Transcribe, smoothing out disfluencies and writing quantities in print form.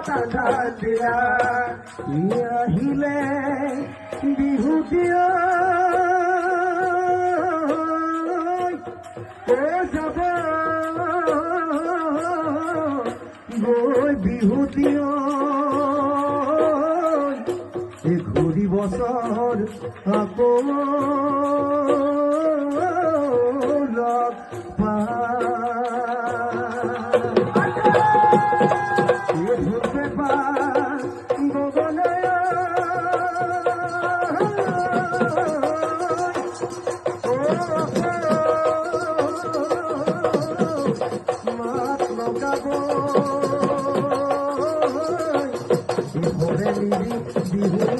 দিয়া আহিলে বিহু দিয়া যাব গৈ বিহু দিয়া ঘূৰি বছৰ আকৌ লগ বিহু